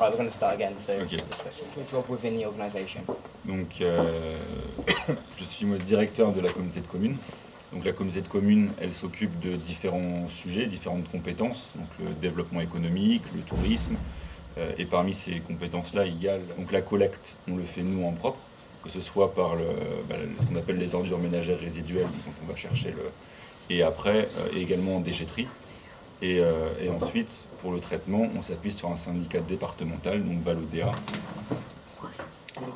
Right, we're going to start again. So, Okay. your job within the organisation. Donc, je suis moi, directeur de la communauté de communes. Donc, la communauté de communes, elle s'occupe de différents sujets, différentes compétences, donc le développement économique, le tourisme. Et parmi ces compétences-là, il y a donc la collecte, on le fait nous en propre, que ce soit par ce qu'on appelle les ordures ménagères résiduelles, donc on va chercher et après, également en déchetterie. Et ensuite, pour le traitement, on s'appuie sur un syndicat départemental, donc Valodea.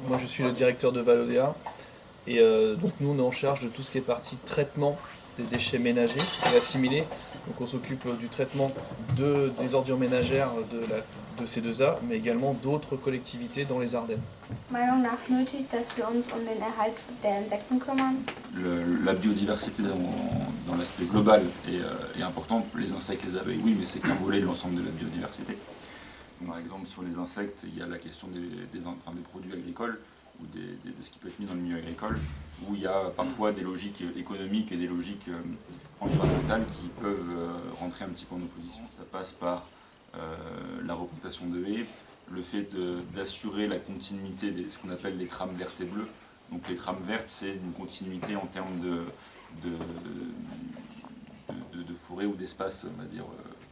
Moi, je suis le directeur de Valodea. Et donc, nous, on est en charge de tout ce qui est partie traitement des déchets ménagers et assimilés. Donc, on s'occupe du traitement des ordures ménagères de C2A, mais également d'autres collectivités dans les Ardennes. Meinung nach nötig, dass wir uns den Erhalt der Insekten kümmern. La biodiversité dans l'aspect global est importante. Les insectes, les abeilles, oui, mais c'est qu'un volet de l'ensemble de la biodiversité. Par exemple, sur les insectes, il y a la question des produits agricoles ou de ce qui peut être mis dans le milieu agricole, où il y a parfois des logiques économiques et des logiques environnementales qui peuvent rentrer un petit peu en opposition. Ça passe par la replantation de haies, le fait d'assurer la continuité de ce qu'on appelle les trames vertes et bleues. Donc les trames vertes, c'est une continuité en termes de forêt ou d'espace, on va dire,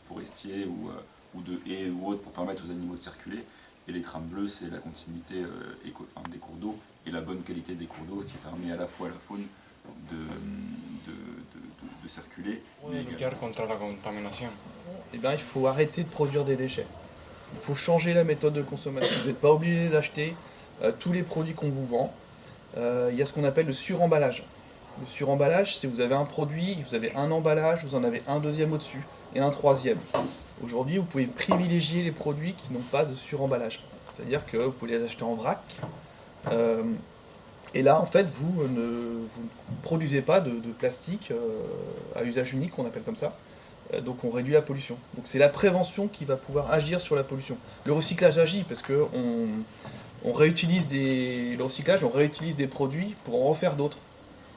forestier ou de haies ou autres pour permettre aux animaux de circuler. Et les trames bleues, c'est la continuité des cours d'eau et la bonne qualité des cours d'eau qui permet à la fois à la faune de circuler. Lutter contre la contamination. Eh bien, il faut arrêter de produire des déchets. Il faut changer la méthode de consommation. Vous n'êtes pas obligé d'acheter tous les produits qu'on vous vend. Il y a ce qu'on appelle le suremballage. Le suremballage, c'est vous avez un produit, vous avez un emballage, vous en avez un deuxième au-dessus et un troisième. Aujourd'hui, vous pouvez privilégier les produits qui n'ont pas de suremballage. C'est-à-dire que vous pouvez les acheter en vrac. Et là, en fait, vous ne produisez pas de plastique à usage unique, qu'on appelle comme ça. Donc on réduit la pollution. Donc c'est la prévention qui va pouvoir agir sur la pollution. Le recyclage agit parce que on réutilise des produits pour en refaire d'autres.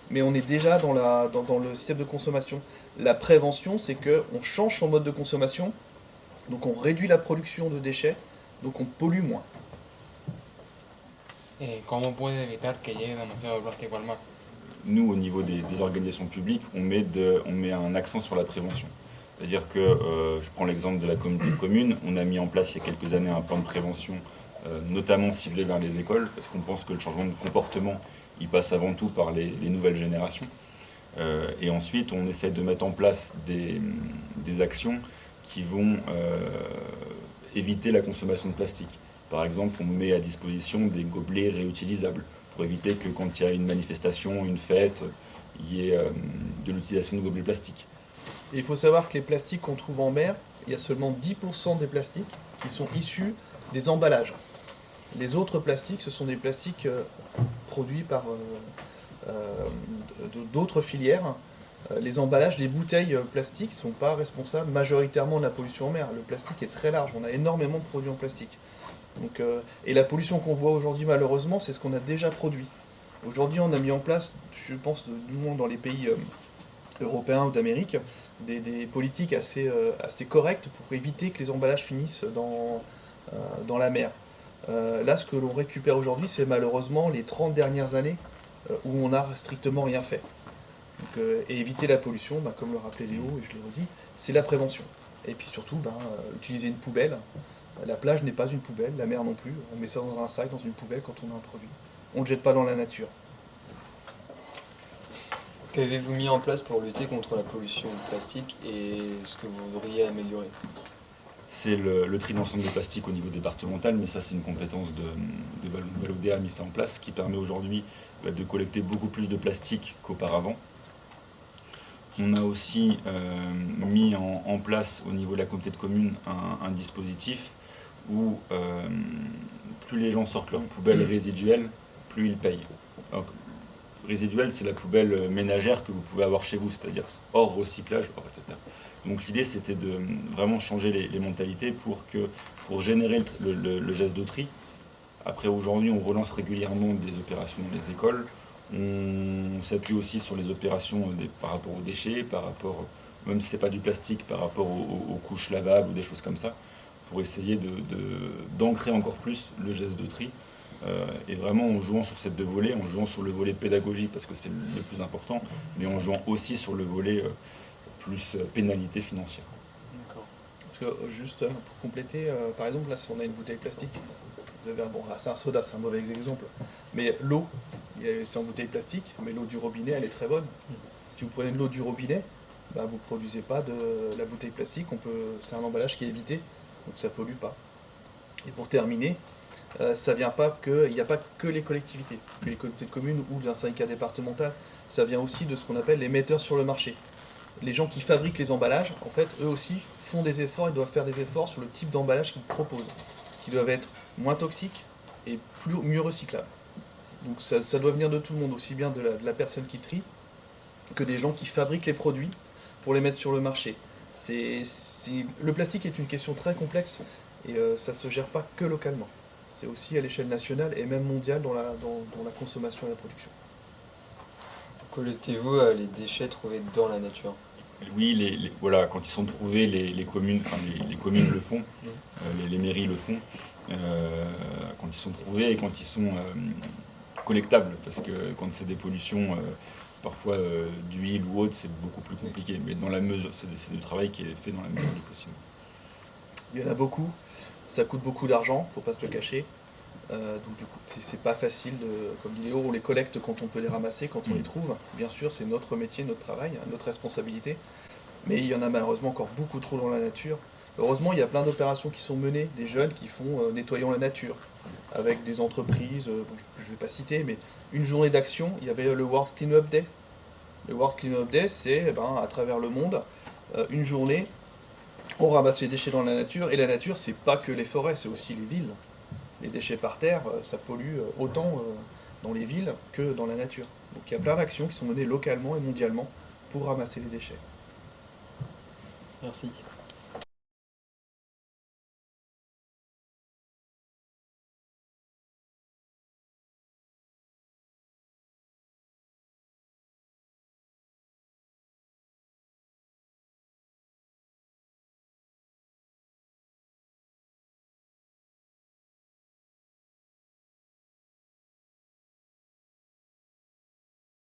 Mais on est déjà dans le système de consommation. La prévention, c'est qu'on change son mode de consommation, donc on réduit la production de déchets, donc on pollue moins. Et comment puede evitar que llegue demasiado plástico al mar? Nous, au niveau des organisations publiques, on met un accent sur la prévention. C'est-à-dire que, je prends l'exemple de la communauté de communes, on a mis en place il y a quelques années un plan de prévention, notamment ciblé vers les écoles, parce qu'on pense que le changement de comportement, il passe avant tout par les nouvelles générations. Et ensuite, on essaie de mettre en place des actions qui vont éviter la consommation de plastique. Par exemple, on met à disposition des gobelets réutilisables pour éviter que quand il y a une manifestation, une fête, il y ait de l'utilisation de gobelets plastiques. Et il faut savoir que les plastiques qu'on trouve en mer, il y a seulement 10% des plastiques qui sont issus des emballages. Les autres plastiques, ce sont des plastiques produits par d'autres filières. Les emballages, les bouteilles plastiques ne sont pas responsables majoritairement de la pollution en mer. Le plastique est très large, on a énormément de produits en plastique. Donc, et la pollution qu'on voit aujourd'hui, malheureusement, c'est ce qu'on a déjà produit. Aujourd'hui, on a mis en place, je pense, du moins dans les pays européens ou d'Amérique, des politiques assez correctes pour éviter que les emballages finissent dans la mer. Là, ce que l'on récupère aujourd'hui, c'est malheureusement les 30 dernières années où on n'a strictement rien fait. Donc, et éviter la pollution, comme le rappelait Léo, et je l'ai redit, c'est la prévention. Et puis surtout, utiliser une poubelle. La plage n'est pas une poubelle, la mer non plus. On met ça dans un sac, dans une poubelle quand on a un produit. On ne le jette pas dans la nature. Qu'avez-vous mis en place pour lutter contre la pollution plastique et ce que vous voudriez améliorer? C'est le tri d'ensemble des plastiques au niveau départemental, mais ça c'est une compétence de Valodea a mis ça en place, qui permet aujourd'hui de collecter beaucoup plus de plastique qu'auparavant. On a aussi mis en place au niveau de la communauté de communes un dispositif où plus les gens sortent leurs poubelles résiduelles, plus ils payent. Alors, résiduelle, c'est la poubelle ménagère que vous pouvez avoir chez vous, c'est-à-dire hors recyclage, etc. Donc l'idée, c'était de vraiment changer les mentalités pour générer le geste de tri. Après, aujourd'hui, on relance régulièrement des opérations dans les écoles. On s'appuie aussi sur les opérations par rapport aux déchets, par rapport, même si ce n'est pas du plastique, par rapport aux couches lavables ou des choses comme ça. pour essayer d'ancrer encore plus le geste de tri. Et vraiment en jouant sur ces deux volets, en jouant sur le volet pédagogique parce que c'est le plus important, mais en jouant aussi sur le volet plus pénalité financière. D'accord. Parce que juste pour compléter, par exemple, là si on a une bouteille plastique, bon là c'est un soda, c'est un mauvais exemple, mais l'eau, c'est en bouteille plastique, mais l'eau du robinet elle est très bonne. Si vous prenez de l'eau du robinet, bah, vous ne produisez pas de la bouteille plastique, c'est un emballage qui est évité, donc ça ne pollue pas. Et pour terminer, il n'y a pas que les collectivités, que les communautés de communes ou un syndicat départemental, ça vient aussi de ce qu'on appelle les metteurs sur le marché. Les gens qui fabriquent les emballages, en fait, eux aussi font des efforts, ils doivent faire des efforts sur le type d'emballage qu'ils proposent, qui doivent être moins toxiques et mieux recyclables. Donc ça doit venir de tout le monde, aussi bien de la personne qui trie que des gens qui fabriquent les produits pour les mettre sur le marché. Le plastique est une question très complexe et ça ne se gère pas que localement. C'est aussi à l'échelle nationale et même mondiale dans la consommation et la production. Collectez-vous les déchets trouvés dans la nature? Oui, voilà, quand ils sont trouvés, les communes, les communes le font, les mairies le font, quand ils sont trouvés et quand ils sont collectables, parce que quand c'est des pollutions, parfois d'huile ou autre, c'est beaucoup plus compliqué. Mais dans la mesure, c'est du travail qui est fait dans la mesure du possible. Il y en a beaucoup, ça coûte beaucoup d'argent, faut pas se le cacher. Donc du coup, c'est pas facile, comme dit Léo, on les collecte quand on peut les ramasser, quand on les trouve. Bien sûr, c'est notre métier, notre travail, notre responsabilité. Mais il y en a malheureusement encore beaucoup trop dans la nature. Heureusement, il y a plein d'opérations qui sont menées, des jeunes qui font Nettoyons la nature, avec des entreprises, je ne vais pas citer, mais une journée d'action, il y avait le World Clean Up Day. Le World Clean Up Day, c'est à travers le monde, une journée, on ramasse les déchets dans la nature, et la nature, c'est pas que les forêts, c'est aussi les villes. Les déchets par terre, ça pollue autant dans les villes que dans la nature. Donc il y a plein d'actions qui sont menées localement et mondialement pour ramasser les déchets. Merci.